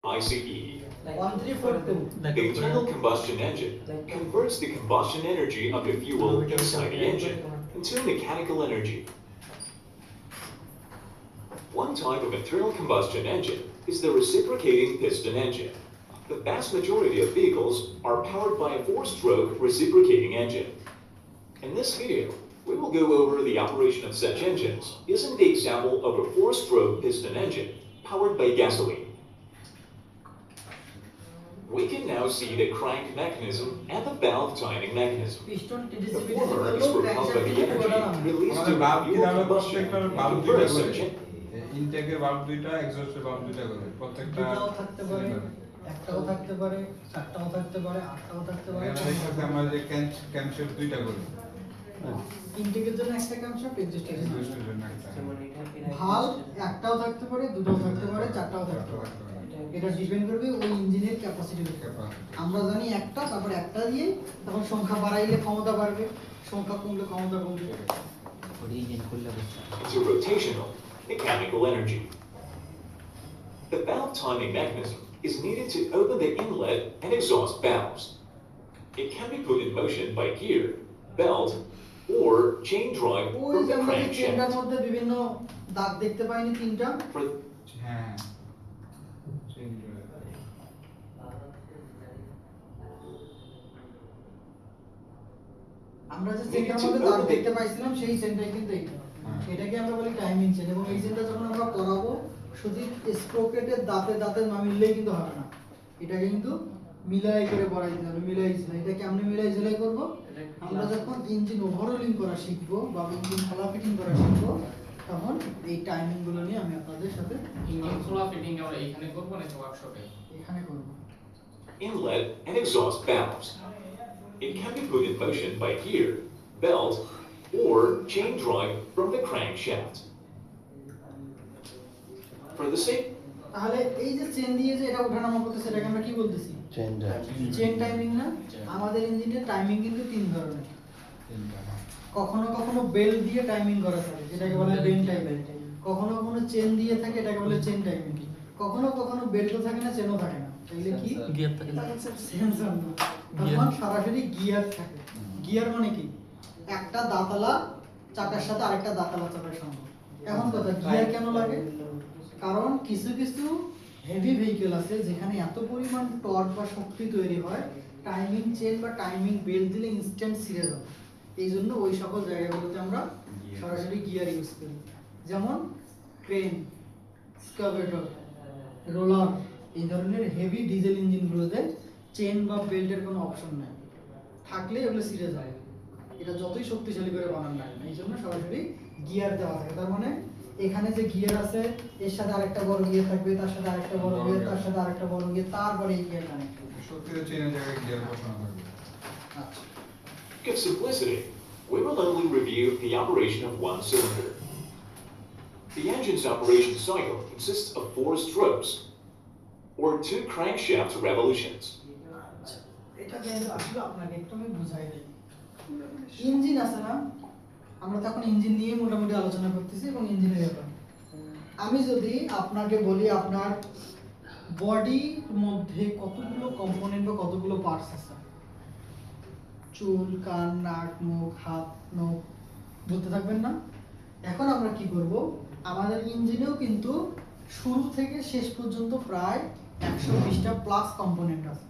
ICE. 1342. The internal combustion engine converts the combustion energy of the fuel inside the engine into mechanical energy. One type of internal combustion engine is the reciprocating piston engine. The vast majority of vehicles are powered by a four-stroke reciprocating engine. In this video, we will go over the operation of such engines using the example of a four-stroke piston engine powered by gasoline. We can now see the crank mechanism and the valve timing mechanism. The former is propelled by the energy released to the fuel combustion and converts such ইনটেকের valve দুইটা এক্সহস্টের valve দুইটা করে প্রত্যেকটা থাকতে পারে একটাও থাকতে পারে চারটাও থাকতে পারে আটটাও থাকতে পারে এখানে আমরা যে ক্যামশেফট দুইটা করি ইনটেকের জন্য একটা ক্যামশেফট এক্সহস্টের জন্য একটা ভালভ একটাও থাকতে পারে দুটোও থাকতে পারে চারটাও থাকতে পারে এটা ডিপেন্ড করবে ওই ইঞ্জিনের ক্যাপাসিটির উপর আমরা জানি একটা তারপর একটা দিয়ে তখন সংখ্যা বাড়াইলে ক্ষমতা বাড়বে সংখ্যা কমলে ক্ষমতা কমবে It's a rotational mechanical energy. The valve timing mechanism is needed to open the inlet and exhaust valves. It can be put in motion by gear, belt, or chain drive ওই from যে the আমরা চেনটার crankshaft. মধ্যে বিভিন্ন দাগ দেখতে পাইনি তিনটা For হ্যাঁ আমরা যে চেনটার মধ্যে দাগ দেখতে পাইছিলাম সেই চেনটাই কিন্তু এইটা এটাকে আমরা বলি টাইমিং চেন এবং এই চেনটা যখন আমরা করাবো শুধু স্প্রোকেটের দাঁতে দাঁতে না মিললেই কিন্তু হবে না এটাকে কিন্তু মিলাই করে পড়াই দিতে হবে মিলাই ঝিলাই এটাকে আমরা মিলাই ঝিলাই করব আমরা যখন ইঞ্জিন ওভারহলিং করা শিখবো বা ইঞ্জিন খোলা ফিটিং করা শিখবো তখন এই টাইমিং গুলো নিয়ে আমি আপনাদের সাথে ইঞ্জিন খোলা ফিটিং আমরা এখানে করব না ওয়ার্কশপে এখানে করব inlet and exhaust valves. It can be put in motion by gear, belt, or chain drive from the crankshaft. For the sake তাহলে এই যে চেন দিয়ে যে এটা ওঠানামা করতেছে এটাকে আমরা কি বলতেছি চেন টাইমিং না আমাদের ইঞ্জিনের টাইমিং কিন্তু তিন ধরনের কখনো কখনো বেল দিয়ে টাইমিং করা থাকে যেটাকে বলে বেল টাইমিং কখনো কখনো চেন দিয়ে থাকে এটাকে বলে চেন টাইমিং কখনো কখনো বেল্টও থাকে না চেনও থাকে না তাহলে কি গিয়ার থাকে সেন্সর না তখন সরাসরি গিয়ার থাকে গিয়ার মানে কি একটা দাঁতালা চাকার সাথে আরেকটা দাঁতালা চাকার সঙ্গে এখন কথা গিয়ার কেন লাগে কারণ কিছু কিছু হেভি ভেহিকল আছে যেখানে এত পরিমাণ টর্ক বা শক্তি তৈরি হয় টাইমিং চেন বা টাইমিং বেল্ট দিলে ইনস্ট্যান্ট ছিঁড়ে যাবে এই জন্য ওই সকল জায়গাগুলোতে আমরা সরাসরি গিয়ার ইউজ করি যেমন ক্রেন স্কাভেটর রোলার এই ধরনের হেভি ডিজেল ইঞ্জিনগুলোতে চেন বা বেল্টের কোনো অপশন নেই থাকলে এগুলো ছিঁড়ে যায় এটা যতই শক্তিশালী করে বানান না এই জন্য সরাসরি গিয়ার দেওয়া থাকে তার মানে এখানে যে গিয়ার আছে এর সাথে আরেকটা বড় গিয়ার থাকবে তার সাথে আরেকটা বড় গিয়ার তার সাথে আরেকটা বড় গিয়ার তারপরে এই গিয়ার কানেক্ট হবে শক্তির চেনের জায়গায় গিয়ার বসানো থাকবে আচ্ছা to give simplicity, we will only review the operation of one cylinder. The engine's operation cycle consists of four strokes, or two crankshaft revolutions. এটা কিন্তু আসলে আপনাকে একটু আমি বুঝাই দেই ইঞ্জিন আছে না আমরা তখন ইঞ্জিন নিয়ে মোটামুটি আলোচনা করতেছি এবং ইঞ্জিনের ব্যাপার আমি যদি আপনাকে বলি আপনার বডির মধ্যে কতগুলো কম্পোনেন্ট বা কতগুলো পার্টস আছে চুল কান নাক মুখ হাত নখ বলতে থাকবেন না এখন আমরা কি করব আমাদের ইঞ্জিনেও কিন্তু শুরু থেকে শেষ পর্যন্ত প্রায় 120টা প্লাস কম্পোনেন্ট আছে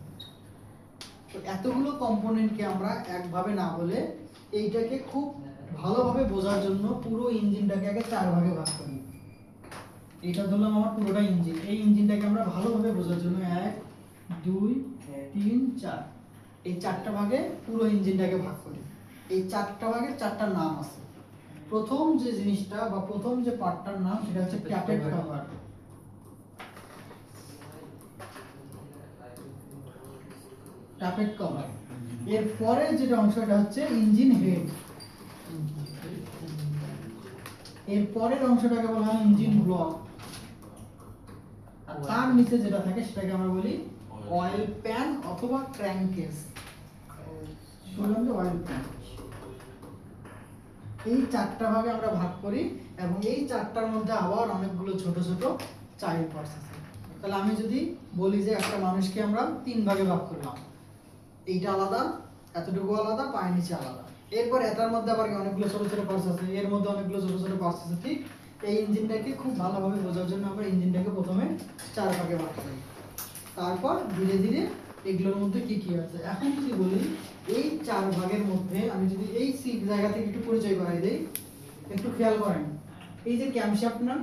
তো এতগুলো কম্পোনেন্টকে আমরা একভাবে না বলে এইটাকে খুব ভালোভাবে বোঝার জন্য পুরো ইঞ্জিনটাকে আগে চার ভাগে ভাগ করি এটা ধরলাম আমার পুরোটা ইঞ্জিন এই ইঞ্জিনটাকে আমরা ভালোভাবে বোঝার জন্য 1 2 3 4 এই চারটা ভাগে পুরো ইঞ্জিনটাকে ভাগ করি এই চারটা ভাগের চারটা নাম আছে প্রথম যে জিনিসটা বা প্রথম যে পার্টটার নাম সেটা হচ্ছে ট্যাপেট কভার ট্যাপেট কভার এর পরে যেটা অংশটা হচ্ছে ইঞ্জিন হেড এর পরের অংশটাকে বলা হয় ইঞ্জিন ব্লক আর তার নিচে যেটা থাকে সেটাকে আমরা বলি অয়েল প্যান অথবা ক্র্যাঙ্কেস বললাম যে অয়েল প্যান এই চারটা ভাগে আমরা ভাগ করি এবং এই চারটার মধ্যে আবার অনেকগুলো ছোট ছোট চাইল্ড পার্টস আছে তাহলে আমি যদি বলি যে একটা মানুষকে আমরা 3 ভাগে ভাগ করলাম, এইটা আলাদা, এতটুকু আলাদা, পায়ের নিচে আলাদা। এরপর এটার মধ্যে আবার অনেকগুলো ছোট ছোট পার্টস আছে, এর মধ্যে অনেকগুলো ছোট ছোট পার্টস আছে। ঠিক এই ইঞ্জিনটাকে খুব ভালোভাবে বোঝার জন্য আমরা ইঞ্জিনটাকে প্রথমে 4 ভাগে ভাগ করি, তারপর ধীরে ধীরে এগুলোর মধ্যে কি কি আছে। এখন যদি বলি এই 4 ভাগের মধ্যে আমি যদি এই জায়গা থেকে একটু পরিচয় করাই দেই, একটু খেয়াল করেন, এই যে ক্যামশ্যাফট না,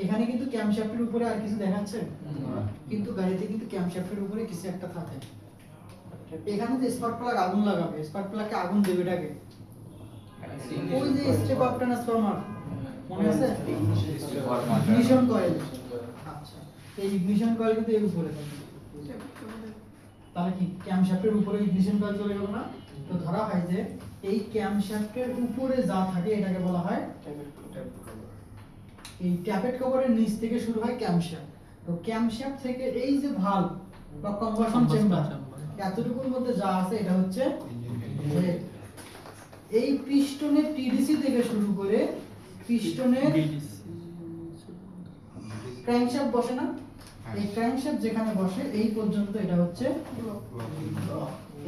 এখানে কিন্তু ক্যামশ্যাফটের উপরে আর কিছু দেখাচ্ছে, কিন্তু গাড়িতে কিন্তু ক্যামশ্যাফটের উপরে কিছু একটা থাকে। এখানে যে স্পার্ক প্লাগ আগুন লাগাবে, স্পার্ক প্লাগকে আগুন দেবে এটাকে, ওই যে স্টেপ আপ ট্রান্সফরমার মনে আছে, ইগনিশন কয়েল। আচ্ছা, এই ইগনিশন কয়েল কিন্তু এর উপরে থাকে। তাহলে কি ক্যামশ্যাফটের উপরে ইগনিশন কয়েল চলে গেল না? তো ধরা হয় যে এই ক্যামশ্যাফটের উপরে যা থাকে এটাকে বলা হয় এই ট্যাপেট কভারের নিচ থেকে শুরু হয় ক্যামশ্যাফট। তো ক্যামশ্যাফট থেকে এই যে ভালভ বা কম্বাসন চেম্বার এতটুকুর মধ্যে যা আছে এটা হচ্ছে হেড। এই পিস্টনের টিডিসি থেকে শুরু করে পিস্টনের ক্র্যাঙ্কশ্যাফট বসে না, এই ক্র্যাঙ্কশ্যাফট যেখানে বসে এই পর্যন্ত এটা হচ্ছে ব্লক,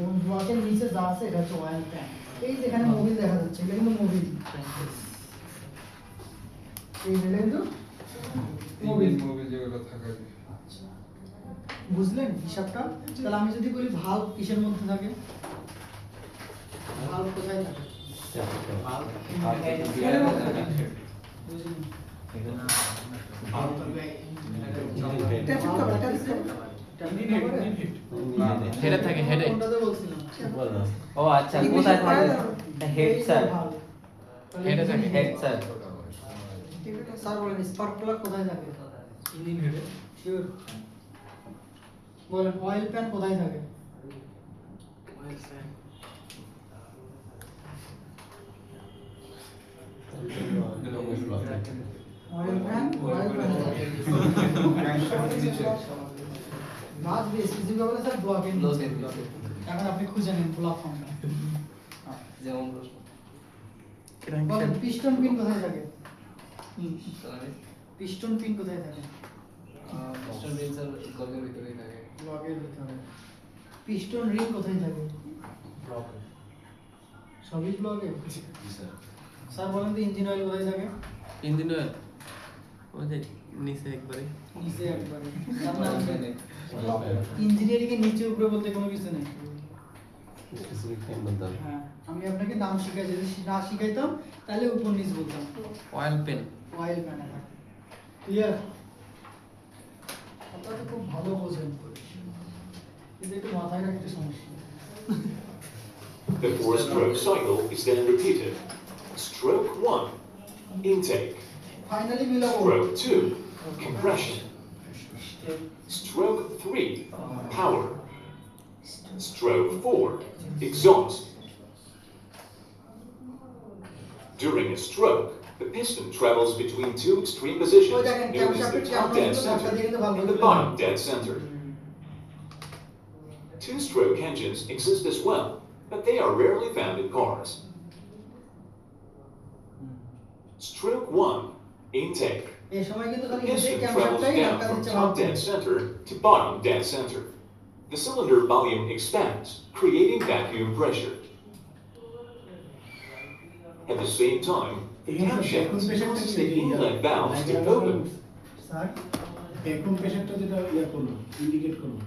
এবং ব্লকের নিচে যা আছে এটা হচ্ছে অয়েল প্যান। এই যেখানে মোবিল দেখা যাচ্ছে এটা কিন্তু মোবিল, এই হলো কিন্তু মোবিল। মুভি যেগুলো থাকে। বুঝলেন হিসাবটা? তাহলে আমি যদি বলি ভালভ কিসের মধ্যে থাকে, ভালভ কোথায় থাকে? এর মধ্যে থাকে। বুঝলেন? Tappet cover, tappet cover. হেডে থাকে, হেডে। কোনটাতে বলছিলাম? ও আচ্ছা, কোথায় থাকে? হেড স্যার, হেডে থাকে। Head sir. স্যার বলেন স্পার্ক প্লাগ কোথায় থাকে? ইঞ্জিন হেডে। শিওর? বলেন অয়েল প্যান কোথায় থাকে? অয়েল প্যান, অয়েল প্যান থাকে। বাস বেশ কিছু বলে স্যার ব্লকের নিচে। এখন আপনি খুঁজে নিন প্ল্যাটফর্মটা। যেমন প্রশ্ন। বলেন পিস্টন পিন কোথায় থাকে? পিস্টন পিন কোথায় থাকে? পিস্টন রিং স্যার গলের ভিতরেই থাকে। ব্লকের ভিতরে। পিস্টন রিং কোথায় থাকে? সবই ব্লকে। স্যার বলেন তো ইঞ্জিন অয়েল কোথায় থাকে? ইঞ্জিন অয়েল ওই যে নিচে একবারে নিচে একবারে। ইঞ্জিনিয়ারিং এর নিচে উপরে বলতে কোনো কিছু নেই। হ্যাঁ, আমি আপনাকে নাম শিখাই, যদি না শিখাইতাম তাহলে উপর নিচ বলতাম। Oil pen oil pan. Clear? আপনারা তো খুব ভালো বোঝেন, কিন্তু একটু মাথায় রাখতে সমস্যা। The 4-stroke cycle is then repeated. Stroke 1, intake. Finally মিলাবো। Stroke 2, compression. Stroke 3, power. Stroke 4, exhaust. During a stroke, the piston travels between two extreme positions known as the top dead center and the bottom dead center. Two-stroke engines exist as well, but they are rarely found in cars. Stroke 1, intake. এই সময় কিন্তু খালি Piston intact travels ক্যামশ্যাফটটাই down ধাক্কা from দিচ্ছে top ভালো। dead center to bottom dead center. The cylinder volume expands, creating vacuum pressure. At the same time, the camshaft causes the inlet valves to open. Sir vacuum প্রেসারটা যেটা ইয়া করলো, indicate করলো,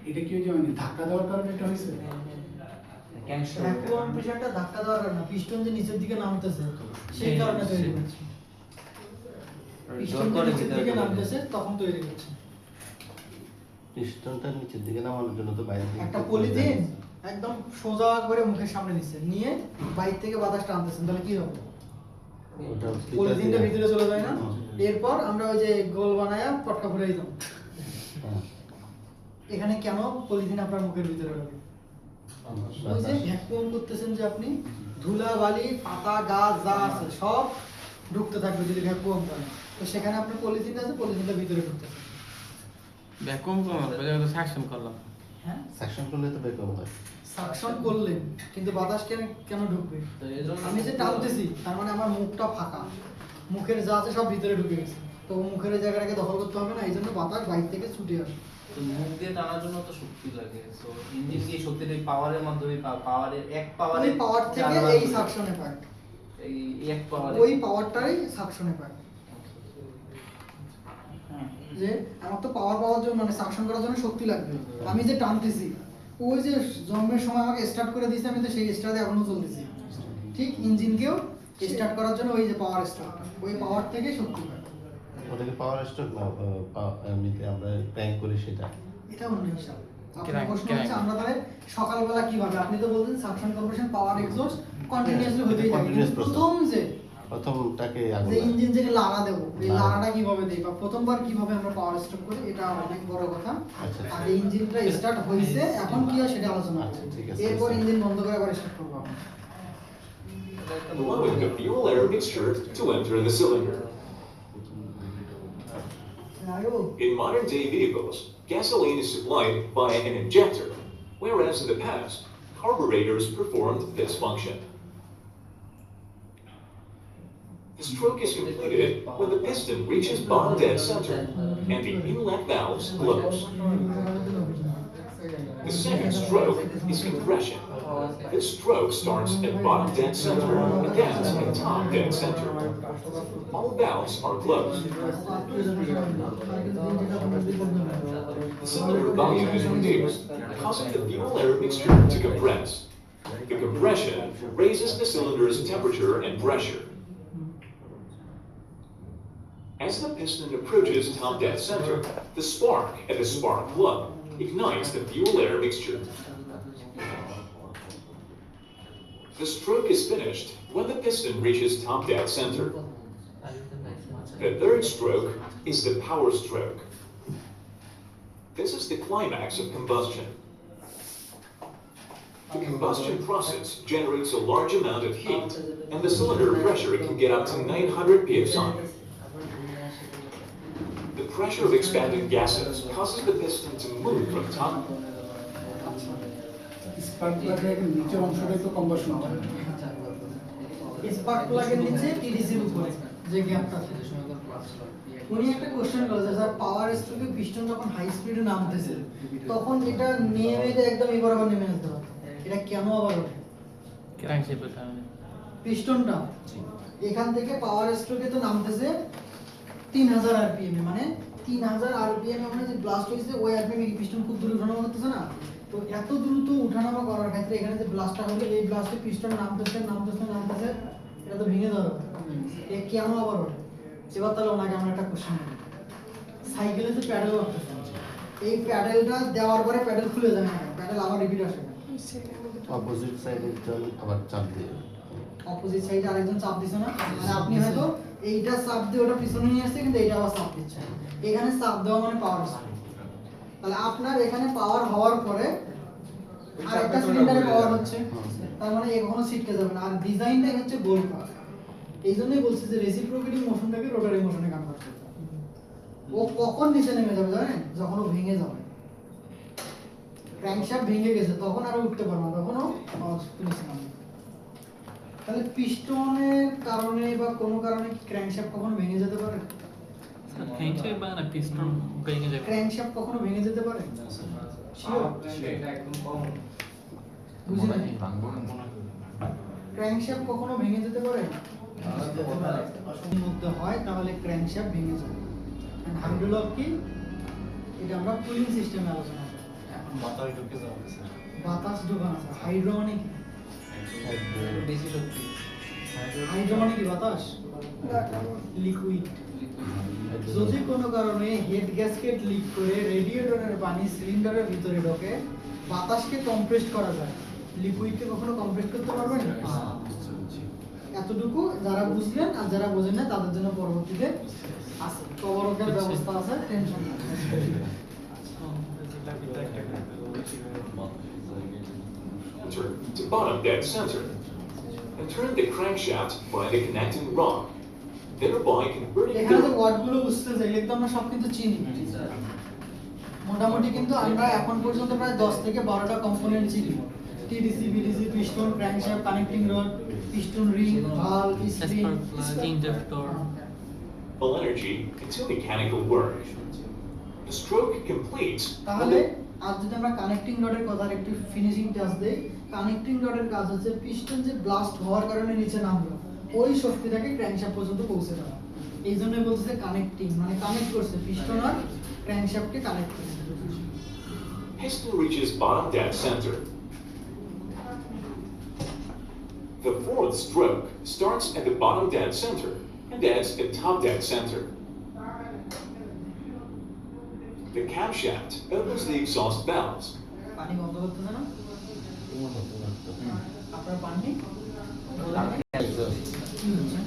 এটা কি যে মানে ধাক্কা দেওয়ার কারণে এটা হয়েছে? ভ্যাকুয়াম প্রেসারটা ধাক্কা দেওয়ার কারণে পিস্টন যে নিচের দিকে নামতেছে সেই কারণে তৈরি হচ্ছে। পিস্টন যে নিচের দিকে নামতেছে তখন তৈরি হচ্ছে। পিস্টনটা নিচের দিকে নামানোর জন্য তো বাইরে থেকে একটা পলিথিন একদম সোজা করে মুখের সামনে নিচ্ছে, নিয়ে বাইরে থেকে বাতাস টানতেছেন, তাহলে কি হবে? ওটা পলিথিনটা ভিতরে চলে যায় না? এরপর আমরা ওই যে গোল বানায়া পটকা ফুলে দিতাম। হ্যাঁ। এখানে কেন পলিথিন আপনার মুখের ভিতরে ঢোকে? ওই যে ভ্যাকুয়াম করতেছেন যে আপনি, ধুলা বালি পাতা গাছ যা আছে সব ঢুকতে থাকবে যদি ভ্যাকুয়াম করেন। তো সেখানে আপনার পলিথিন আছে, পলিথিনটা ভিতরে ঢুকতেছে। ভ্যাকুয়াম কমার তো সাকশন করলাম। হ্যাঁ, সাকশন করলে তো বেকম হয়। সাকশন করলেন কিন্তু বাতাস কেন কেন ঢুকবে? আমি যে টানতেছি তার মানে আমার মুখটা ফাঁকা, মুখের যা আছে সব ভিতরে ঢুকে গেছে। তো মুখের এই জায়গাটাকে দখল করতে হবে না, এই জন্য বাতাস বাইরে থেকে ছুটে আসে। তো মুখ দিয়ে টানার জন্য তো শক্তি লাগে, সো ইঞ্জিন কি শক্তির এই পাওয়ারের মাধ্যমে পাওয়ারের এক পাওয়ারে ওই পাওয়ার থেকে এই সাকশনে পায়, এই এক পাওয়ারে ওই পাওয়ারটাই সাকশনে পায়। যে আমার তো পাওয়ার পাওয়ার জন্য মানে সাকশন করার জন্য শক্তি লাগবে, আমি যে টানতেছি ওই যে জন্মের সময় আমাকে স্টার্ট করে দিয়েছে, আমি তো সেই স্টার্টে এখনো চলতেছি। ঠিক ইঞ্জিনকেও স্টার্ট করার জন্য ওই যে পাওয়ার স্টার্ট, ওই পাওয়ার থেকে শক্তি পায়। ওটাকে পাওয়ার স্ট্রোক না, এমনিতে আমরা ক্র্যাঙ্ক করি সেটা। এটা অন্য হিসাব। আপনার Crank, প্রশ্ন crank. হচ্ছে আমরা তাহলে সকালবেলা কিভাবে, আপনি তো বলছেন সাকশন কম্প্রেশন পাওয়ার এক্সহস্ট কন্টিনিউয়াসলি হতেই থাকে, Continuous কিন্তু process. প্রথম যে প্রথমটাকে আগুন যে লাগে। ইঞ্জিন থেকে লাগা দেবো, এই লাগা। লাগাটা কিভাবে দেই বা প্রথমবার কিভাবে আমরা পাওয়ার স্ট্রোক করি, এটা অনেক বড় কথা। আচ্ছা। আর এই ইঞ্জিনটা স্টার্ট হইছে এখন কি হয় সেটা আলোচনা আচ্ছা, ঠিক করব, আছে। এরপর ইঞ্জিন বন্ধ করে আবার স্টার্ট করব আমরা। allowing the fuel air mixture to enter the cylinder. আরো In modern day vehicles, gasoline is supplied via an injector, whereas in the past, carburetors performed this function. The stroke is completed when the piston reaches bottom dead center and the inlet valves close. The second stroke is compression. This stroke starts at bottom dead center and ends at top dead center. All valves are closed. The cylinder volume is reduced, causing the fuel air mixture to compress. The compression raises the cylinder's temperature and pressure. As the piston approaches top dead center, the spark at the spark plug ignites the fuel air mixture. The stroke is finished when the piston reaches top dead center. The third stroke is the power stroke. This is the climax of combustion. The combustion process generates a large amount of heat, and the cylinder pressure can get up to 900 psi. The pressure of expanded gases causes the piston to move from top. Spark প্লাগের নিচের অংশটাই তো combustion হয়। Spark প্লাগের নিচে টিডিসির উপরে যে গ্যাপটা থাকে, উনি একটা কোশ্চেন করেছে স্যার, পাওয়ার স্ট্রোকে পিস্টন যখন হাই স্পিডে নামতেছে তখন এটা নেমে যে একদম এবার আবার নেমে যেতে পারে, এটা কেন আবার ওঠে? ক্র্যাঙ্ক শেপের কারণে। পিস্টনটা এখান থেকে পাওয়ার স্ট্রোকে তো নামতেছে 3000 আরপিএম এ, মানে 3000 আরপিএম এ মানে যে ব্লাস্ট হইছে ওই আরপিএম এ পিস্টন খুব দ্রুত ওঠানামা করতেছে না, তো এত দ্রুত ওঠানামা করার ক্ষেত্রে এখানে যে ব্লাস্টটা হলো এই ব্লাস্টে পিস্টন নামতেছে, এটা তো ভেঙে যাবে, এ কেন আবার ওঠে? এবার তাহলে ওনাকে আমরা একটা কোশ্চেন করি, সাইকেলে যে প্যাডেল করতেছে, এই প্যাডেলটা দেওয়ার পরে প্যাডেল খুলে যায় না, প্যাডেল আবার রিপিট আসে না, অপোজিট সাইডে জল আবার চাপ দিয়ে অপোজিট সাইডে আরেকজন চাপ দিছে না, মানে আপনি হয়তো এইটা চাপ দিয়ে ওটা পিছনে নিয়ে আসছে কিন্তু এইটা আবার চাপ দিচ্ছে, এখানে চাপ দেওয়া মানে পাওয়ার আসছে, তাহলে আপনার এখানে পাওয়ার হওয়ার পরে আর একটা সিলিন্ডারে পাওয়ার হচ্ছে, তার মানে এখনো ছিটকে যাবে না, আর ডিজাইনটাই হচ্ছে গোল পাওয়ার। এই জন্যই বলছি যে রেসিপ্রোকেটিং মোশনটাকে রোটারি মোশনে কনভার্ট করতে হবে। ও কখন নিচে নেমে যাবে জানেন? যখন ও ভেঙে যাবে, ক্র্যাঙ্কশ্যাফট ভেঙে গেছে তখন আর উঠতে পারবে না, তখন ও নিচে নামবে। তাহলে পিস্টনের কারণে বা কোনো কারণে ক্র্যাঙ্কশ্যাফট কখনো ভেঙে যেতে পারে? ক্র্যাঙ্ক শেপ বা না পিস্টন ভেঙে যাবে। ক্র্যাঙ্কশ্যাফট কখনো ভেঙে যেতে পারে? Sure? এটা একদম কম। বুঝি নাই? ক্র্যাঙ্কশ্যাফট কখনো ভেঙে যেতে পারে? মধ্যে হয় তাহলে ক্র্যাঙ্কশ্যাফট ভেঙে যাবে। হাইড্রোলক কি? এটা আমরা কুলিং সিস্টেমে আলোচনা করব। বাতাস ঢোকানো আছে। হাইড্রো মানে কি? বেশি শক্তি। হাইড্রো মানে কি বাতাস? লিকুইড। যদি কোনো কারণে হেড গ্যাসকেট লিক করে রেডিয়েটরের পানি সিলিন্ডারের ভিতরে ঢোকে, বাতাসকে কম্প্রেস করা যায়, লিকুইডকে কখনো কম্প্রেস করতে পারবেন না। এতটুকু যারা বুঝলেন আর যারা বোঝেন না তাদের জন্য পরবর্তীতে আছে কবরকের ব্যবস্থা আছে, টেনশন নেই। Enter to bottom dead center and turn the crankshaft by the connecting rod, thereby converting এখানে যে the ওয়ার্ডগুলো বুঝতে চাই এগুলো আমরা সব কিন্তু চিনি, মোটামুটি কিন্তু আমরা এখন পর্যন্ত প্রায় 10 থেকে 12টা কম্পোনেন্ট চিনি, TDC, BDC, piston, crankshaft, connecting rod, piston ring, valve, spring, injector, full energy into mechanical work. The stroke completes তাহলে আজ যদি আমরা কানেক্টিং রডের কথার একটু ফিনিশিং টাচ দেই, কানেক্টিং রডের কাজ হচ্ছে পিস্টন যে ব্লাস্ট হওয়ার কারণে নিচে নামলো ওই শক্তিটাকে ক্র্যাঙ্কশ্যাফট পর্যন্ত পৌঁছে দেওয়া। এই জন্যই বলতেছে কানেক্টিং, মানে কানেক্ট করছে পিস্টন আর ক্র্যাঙ্কশ্যাফটকে কানেক্ট করছে। piston reaches bottom dead center. The fourth stroke starts at the bottom dead center and ends at top dead center. The camshaft opens the exhaust valves. পানি বন্ধ করতেছে না? আপনার পানি কি হচ্ছে?